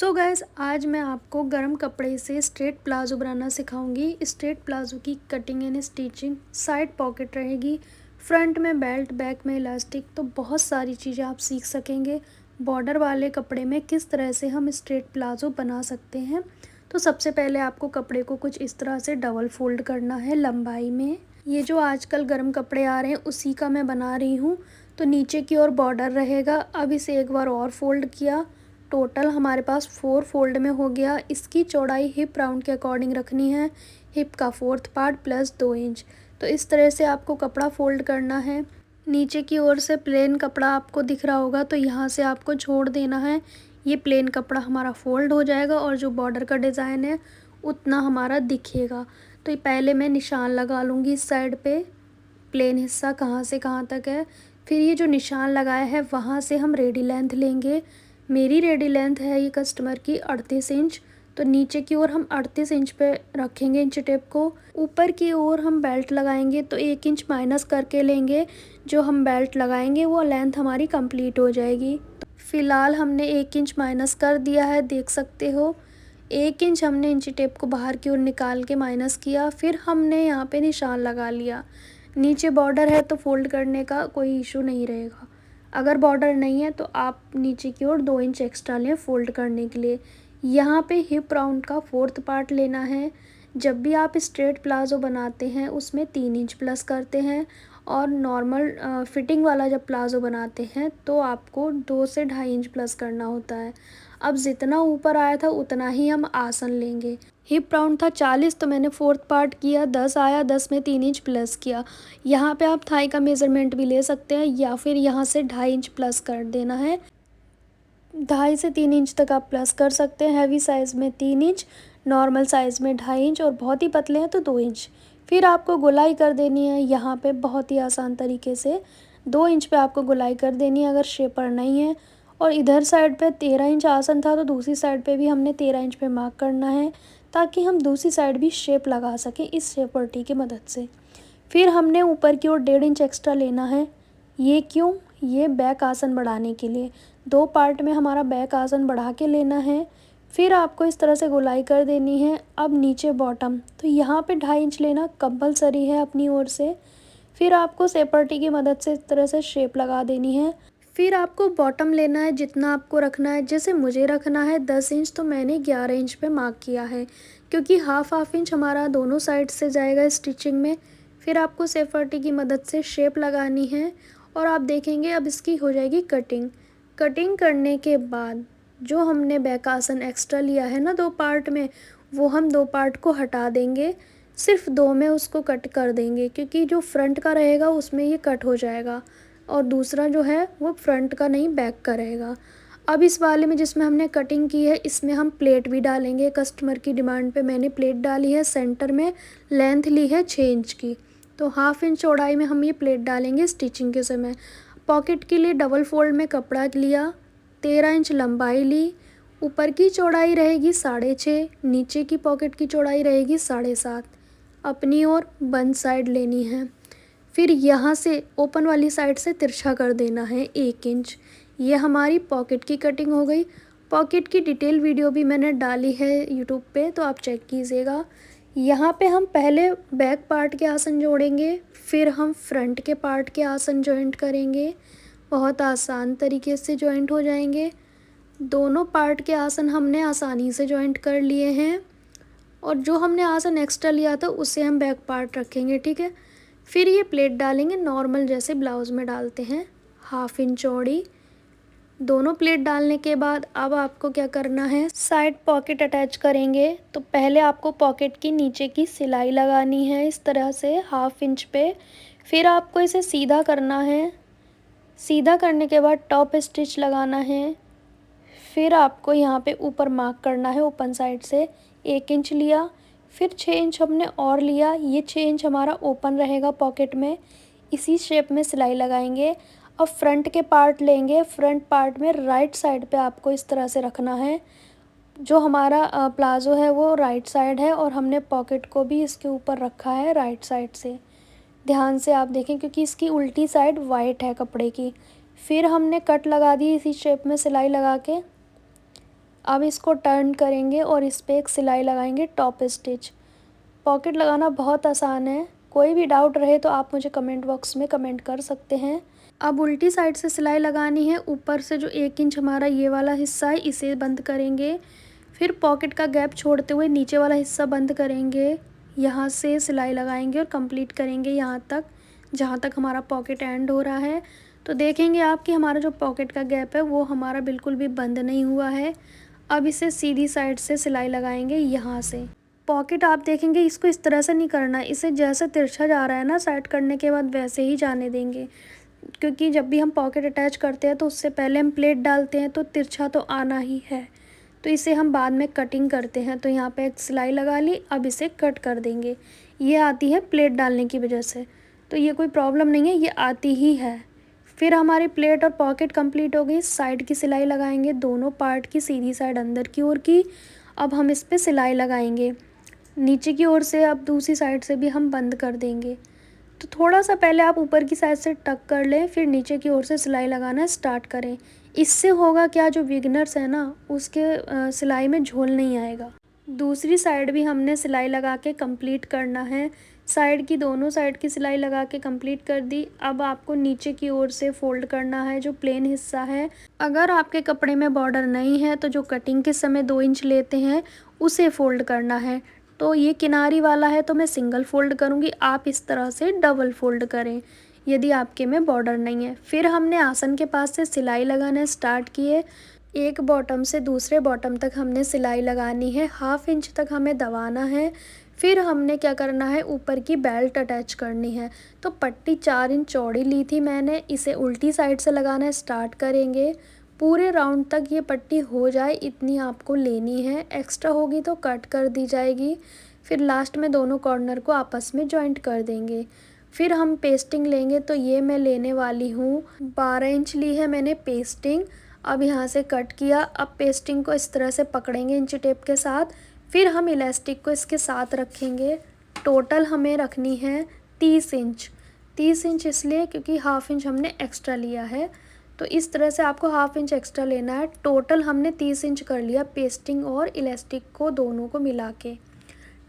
So guys, आज मैं आपको गर्म कपड़े से स्ट्रेट प्लाज़ो बनाना सिखाऊंगी। स्ट्रेट प्लाज़ो की cutting and stitching, side pocket रहेगी, फ्रंट में बेल्ट, बैक में इलास्टिक, तो बहुत सारी चीज़ें आप सीख सकेंगे। बॉर्डर वाले कपड़े में किस तरह से हम स्ट्रेट प्लाज़ो बना सकते हैं। तो सबसे पहले आपको कपड़े को कुछ इस तरह से डबल फोल्ड करना है लंबाई में। ये जो आजकल गर्म कपड़े आ रहे हैं उसी का मैं बना रही हूँ। तो नीचे की ओर बॉर्डर रहेगा। अब इसे एक बार और फोल्ड किया, टोटल हमारे पास 4 फोल्ड में हो गया। इसकी चौड़ाई हिप राउंड के अकॉर्डिंग रखनी है, हिप का 4th पार्ट प्लस 2 इंच। तो इस तरह से आपको कपड़ा फोल्ड करना है। नीचे की ओर से प्लेन कपड़ा आपको दिख रहा होगा, तो यहाँ से आपको छोड़ देना है। ये प्लेन कपड़ा हमारा फोल्ड हो जाएगा और जो बॉर्डर का डिज़ाइन है उतना हमारा दिखेगा। तो ये पहले मैं निशान लगा लूँगी इस साइड पे, प्लेन हिस्सा कहाँ से कहाँ तक है। फिर ये जो निशान लगाया है वहाँ से हम रेडी लेंथ लेंगे। मेरी रेडी लेंथ है ये कस्टमर की 38 इंच। तो नीचे की ओर हम 38 इंच पे रखेंगे इंच टेप को। ऊपर की ओर हम बेल्ट लगाएंगे तो 1 इंच माइनस करके लेंगे। जो हम बेल्ट लगाएंगे वो लेंथ हमारी कंप्लीट हो जाएगी। फ़िलहाल हमने 1 इंच माइनस कर दिया है, देख सकते हो। 1 इंच हमने इंची टेप को बाहर की ओर निकाल के माइनस किया। फिर हमने यहाँ पे निशान लगा लिया। नीचे बॉर्डर है तो फोल्ड करने का कोई इशू नहीं रहेगा। अगर बॉर्डर नहीं है तो आप नीचे की ओर 2 इंच एक्स्ट्रा लें फोल्ड करने के लिए। यहाँ पे हिप राउंड का 4th पार्ट लेना है। जब भी आप स्ट्रेट प्लाज़ो बनाते हैं उसमें 3 इंच प्लस करते हैं, और नॉर्मल फिटिंग वाला जब प्लाज़ो बनाते हैं तो आपको 2 से 2.5 इंच प्लस करना होता है। अब जितना ऊपर आया था उतना ही हम आसन लेंगे। हिप राउंड था 40, तो मैंने 4th पार्ट किया, 10 आया, 10 में 3 इंच प्लस किया। यहाँ पे आप थाई का मेज़रमेंट भी ले सकते हैं या फिर यहाँ से 2.5 इंच प्लस कर देना है। 2.5 से 3 इंच तक आप प्लस कर सकते हैं। हैवी साइज़ में 3 इंच, नॉर्मल साइज़ में 2.5 इंच, और बहुत ही पतले हैं तो 2 इंच। फिर आपको गोलाई कर देनी है यहाँ पे बहुत ही आसान तरीके से। 2 इंच पे आपको गोलाई कर देनी है अगर शेपर नहीं है। और इधर साइड पे 13 इंच आसन था तो दूसरी साइड पे भी हमने 13 इंच पे मार्क करना है, ताकि हम दूसरी साइड भी शेप लगा सकें इस शेप पट्टी की मदद से। फिर हमने ऊपर की ओर 1.5 इंच एक्स्ट्रा लेना है। ये क्यों? ये बैक आसन बढ़ाने के लिए। 2 पार्ट में हमारा बैक आसन बढ़ा के लेना है। फिर आपको इस तरह से गोलाई कर देनी है। अब नीचे बॉटम, तो यहाँ पे 2.5 इंच लेना कंपलसरी है अपनी ओर से। फिर आपको सेपर्टी की मदद से इस तरह से शेप लगा देनी है। फिर आपको बॉटम लेना है जितना आपको रखना है। जैसे मुझे रखना है 10 इंच, तो मैंने 11 इंच पे मार्क किया है, क्योंकि हाफ इंच हमारा दोनों साइड से जाएगा स्टिचिंग में। फिर आपको सेफर्टी की मदद से शेप लगानी है और आप देखेंगे अब इसकी हो जाएगी कटिंग। कटिंग करने के बाद जो हमने बैक आसन एक्स्ट्रा लिया है ना 2 पार्ट में, वो हम 2 पार्ट को हटा देंगे, सिर्फ 2 में उसको कट कर देंगे, क्योंकि जो फ्रंट का रहेगा उसमें ये कट हो जाएगा और दूसरा जो है वो फ्रंट का नहीं बैक का रहेगा। अब इस वाले में जिसमें हमने कटिंग की है इसमें हम प्लेट भी डालेंगे। कस्टमर की डिमांड पे मैंने प्लेट डाली है। सेंटर में लेंथ ली है 6 इंच की, तो हाफ इंच चौड़ाई में हम ये प्लेट डालेंगे स्टिचिंग के समय। पॉकेट के लिए डबल फोल्ड में कपड़ा लिया, 13 इंच लंबाई ली। ऊपर की चौड़ाई रहेगी 6.5, नीचे की पॉकेट की चौड़ाई रहेगी 7.5। अपनी ओर बंद साइड लेनी है। फिर यहाँ से ओपन वाली साइड से तिरछा कर देना है 1 इंच। ये हमारी पॉकेट की कटिंग हो गई। पॉकेट की डिटेल वीडियो भी मैंने डाली है यूट्यूब पे, तो आप चेक कीजिएगा। यहाँ पे हम पहले बैक पार्ट के आसन जोड़ेंगे, फिर हम फ्रंट के पार्ट के आसन जॉइंट करेंगे। बहुत आसान तरीके से जॉइंट हो जाएंगे। दोनों पार्ट के आसन हमने आसानी से जॉइंट कर लिए हैं, और जो हमने आसन एक्स्ट्रा लिया था उसे हम बैक पार्ट रखेंगे, ठीक है। फिर ये प्लेट डालेंगे नॉर्मल जैसे ब्लाउज़ में डालते हैं, हाफ इंच चौड़ी। दोनों प्लेट डालने के बाद अब आपको क्या करना है, साइड पॉकेट अटैच करेंगे। तो पहले आपको पॉकेट की नीचे की सिलाई लगानी है इस तरह से हाफ इंच पे। फिर आपको इसे सीधा करना है। सीधा करने के बाद टॉप स्टिच लगाना है। फिर आपको यहाँ पे ऊपर मार्क करना है ओपन साइड से 1 इंच लिया। फिर 6 इंच हमने और लिया। ये 6 इंच हमारा ओपन रहेगा पॉकेट में। इसी शेप में सिलाई लगाएंगे। अब फ्रंट के पार्ट लेंगे। फ्रंट पार्ट में राइट साइड पे आपको इस तरह से रखना है। जो हमारा प्लाज़ो है वो राइट साइड है और हमने पॉकेट को भी इसके ऊपर रखा है राइट साइड से। ध्यान से आप देखें क्योंकि इसकी उल्टी साइड वाइट है कपड़े की। फिर हमने कट लगा दी इसी शेप में सिलाई लगा के। अब इसको टर्न करेंगे और इस पे एक सिलाई लगाएंगे टॉप स्टिच। पॉकेट लगाना बहुत आसान है, कोई भी डाउट रहे तो आप मुझे कमेंट बॉक्स में कमेंट कर सकते हैं। अब उल्टी साइड से सिलाई लगानी है। ऊपर से जो 1 इंच हमारा ये वाला हिस्सा है इसे बंद करेंगे, फिर पॉकेट का गैप छोड़ते हुए नीचे वाला हिस्सा बंद करेंगे, यहाँ से सिलाई लगाएंगे और कंप्लीट करेंगे यहाँ तक जहाँ तक हमारा पॉकेट एंड हो रहा है। तो देखेंगे आप कि हमारा जो पॉकेट का गैप है वो हमारा बिल्कुल भी बंद नहीं हुआ है। अब इसे सीधी साइड से सिलाई लगाएंगे यहाँ से। पॉकेट आप देखेंगे इसको इस तरह से नहीं करना, इसे जैसे तिरछा जा रहा है ना साइड करने के बाद वैसे ही जाने देंगे, क्योंकि जब भी हम पॉकेट अटैच करते हैं तो उससे पहले हम प्लेट डालते हैं तो तिरछा तो आना ही है। तो इसे हम बाद में कटिंग करते हैं। तो यहाँ पे एक सिलाई लगा ली, अब इसे कट कर देंगे। ये आती है प्लेट डालने की वजह से, तो ये कोई प्रॉब्लम नहीं है, ये आती ही है। फिर हमारी प्लेट और पॉकेट कंप्लीट हो गई। साइड की सिलाई लगाएंगे, दोनों पार्ट की सीधी साइड अंदर की ओर की। अब हम इस पर सिलाई लगाएंगे नीचे की ओर से, अब दूसरी साइड से भी हम बंद कर देंगे। तो थोड़ा सा पहले आप ऊपर की साइड से टक कर लें, फिर नीचे की ओर से सिलाई लगाना स्टार्ट करें। इससे होगा क्या, जो बिगनर्स है ना उसके सिलाई में झोल नहीं आएगा। दूसरी साइड भी हमने सिलाई लगा के कंप्लीट करना है। साइड की दोनों साइड की सिलाई लगा के कंप्लीट कर दी। अब आपको नीचे की ओर से फोल्ड करना है जो प्लेन हिस्सा है। अगर आपके कपड़े में बॉर्डर नहीं है तो जो कटिंग के समय 2 इंच लेते हैं उसे फोल्ड करना है। तो ये किनारी वाला है तो मैं सिंगल फोल्ड करूँगी, आप इस तरह से डबल फोल्ड करें यदि आपके में बॉर्डर नहीं है। फिर हमने आसन के पास से सिलाई लगाना स्टार्ट किए। एक बॉटम से दूसरे बॉटम तक हमने सिलाई लगानी है, 1/2 इंच तक हमें दबाना है। फिर हमने क्या करना है, ऊपर की बेल्ट अटैच करनी है। तो पट्टी 4 इंच चौड़ी ली थी मैंने, इसे उल्टी साइड से लगाना स्टार्ट करेंगे। पूरे राउंड तक ये पट्टी हो जाए इतनी आपको लेनी है, एक्स्ट्रा होगी तो कट कर दी जाएगी। फिर लास्ट में दोनों कॉर्नर को आपस में जॉइंट कर देंगे। फिर हम पेस्टिंग लेंगे, तो ये मैं लेने वाली हूँ 12 इंच ली है मैंने पेस्टिंग। अब यहाँ से कट किया। अब पेस्टिंग को इस तरह से पकड़ेंगे इंची टेप के साथ, फिर हम इलास्टिक को इसके साथ रखेंगे। टोटल हमें रखनी है 30 इंच। 30 इंच इसलिए क्योंकि 1/2 इंच हमने एक्स्ट्रा लिया है, तो इस तरह से आपको 1/2 इंच एक्स्ट्रा लेना है। टोटल हमने 30 इंच कर लिया पेस्टिंग और इलास्टिक को दोनों को मिला के।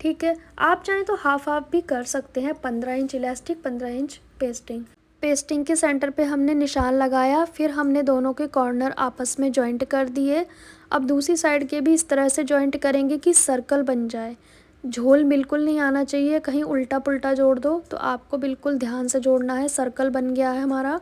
ठीक है, आप चाहें तो हाफ हाफ भी कर सकते हैं, 15 inch elastic 15 inch pasting. Pasting के सेंटर पे हमने निशान लगाया, फिर हमने दोनों के कॉर्नर आपस में जॉइंट कर दिए। अब दूसरी साइड के भी इस तरह से जॉइंट करेंगे कि सर्कल बन जाए। झोल बिल्कुल नहीं आना चाहिए, कहीं उल्टा पुल्टा जोड़ दो तो आपको बिल्कुल ध्यान से जोड़ना है। सर्कल बन गया है हमारा।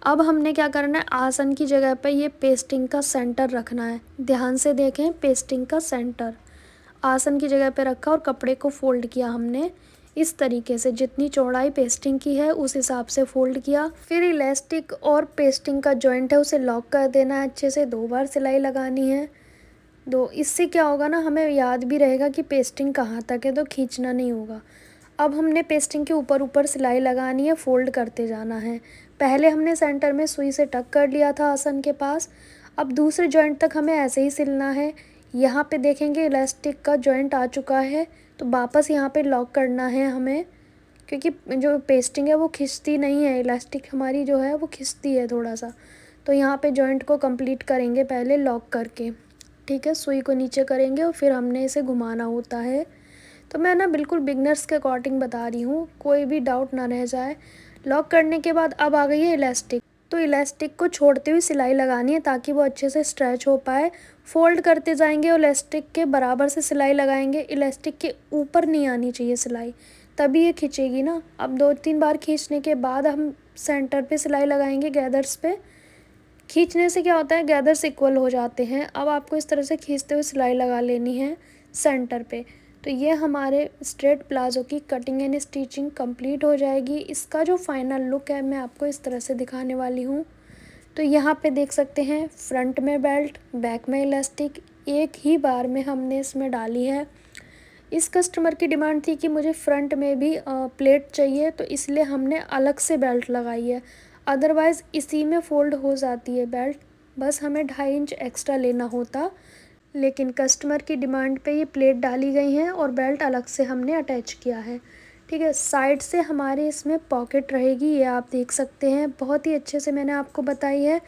अब हमने क्या करना है, आसन की जगह पे ये पेस्टिंग का सेंटर रखना है। ध्यान से देखें, पेस्टिंग का सेंटर आसन की जगह पे रखा और कपड़े को फोल्ड किया हमने इस तरीके से, जितनी चौड़ाई पेस्टिंग की है उस हिसाब से फोल्ड किया। फिर इलास्टिक और पेस्टिंग का जॉइंट है उसे लॉक कर देना है अच्छे से, 2 बार सिलाई लगानी है। इससे क्या होगा ना, हमें याद भी रहेगा कि पेस्टिंग कहाँ तक है, तो खींचना नहीं होगा। अब हमने पेस्टिंग के ऊपर ऊपर सिलाई लगानी है, फोल्ड करते जाना है। पहले हमने सेंटर में सुई से टक कर लिया था आसन के पास, अब दूसरे जॉइंट तक हमें ऐसे ही सिलना है। यहाँ पे देखेंगे इलास्टिक का जॉइंट आ चुका है, तो वापस यहाँ पे लॉक करना है हमें, क्योंकि जो पेस्टिंग है वो खिंचती नहीं है, इलास्टिक हमारी जो है वो खिंचती है थोड़ा सा। तो यहाँ पे जॉइंट को कंप्लीट करेंगे पहले लॉक करके। ठीक है, सुई को नीचे करेंगे और फिर हमने इसे घुमाना होता है। तो मैं ना बिल्कुल बिगनर्स के अकॉर्डिंग बता रही हूँ, कोई भी डाउट ना रह जाए। लॉक करने के बाद अब आ गई है इलास्टिक, तो इलास्टिक को छोड़ते हुए सिलाई लगानी है ताकि वो अच्छे से स्ट्रेच हो पाए। फोल्ड करते जाएंगे और इलास्टिक के बराबर से सिलाई लगाएंगे। इलास्टिक के ऊपर नहीं आनी चाहिए सिलाई, तभी ये खींचेगी ना। अब 2-3 बार खींचने के बाद हम सेंटर पे सिलाई लगाएंगे गैदर्स पे। खींचने से क्या होता है, गैदर्स इक्वल हो जाते हैं। अब आपको इस तरह से खींचते हुए सिलाई लगा लेनी है सेंटर पे। तो ये हमारे स्ट्रेट प्लाज़ो की कटिंग एंड स्टिचिंग कंप्लीट हो जाएगी। इसका जो फाइनल लुक है मैं आपको इस तरह से दिखाने वाली हूँ। तो यहाँ पे देख सकते हैं, फ्रंट में बेल्ट, बैक में इलास्टिक, एक ही बार में हमने इसमें डाली है। इस कस्टमर की डिमांड थी कि मुझे फ्रंट में भी प्लेट चाहिए, तो इसलिए हमने अलग से बेल्ट लगाई है। अदरवाइज़ इसी में फ़ोल्ड हो जाती है बेल्ट, बस हमें 2.5 इंच एक्स्ट्रा लेना होता। लेकिन कस्टमर की डिमांड पे ये प्लेट डाली गई हैं और बेल्ट अलग से हमने अटैच किया है। ठीक है, साइड से हमारे इसमें पॉकेट रहेगी, ये आप देख सकते हैं, बहुत ही अच्छे से मैंने आपको बताई है।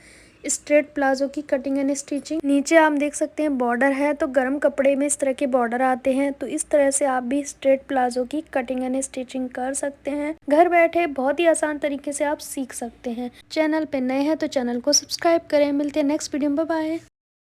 स्ट्रेट प्लाजो की कटिंग एंड स्टिचिंग। नीचे आप देख सकते हैं बॉर्डर है, तो गर्म कपड़े में इस तरह के बॉर्डर आते हैं, तो इस तरह से आप भी स्ट्रेट प्लाजो की कटिंग एंड स्टिचिंग कर सकते हैं। घर बैठे बहुत ही आसान तरीके से आप सीख सकते हैं। चैनल पे नए हैं तो चैनल को सब्सक्राइब करें। मिलते हैं नेक्स्ट वीडियो में, बाय बाय।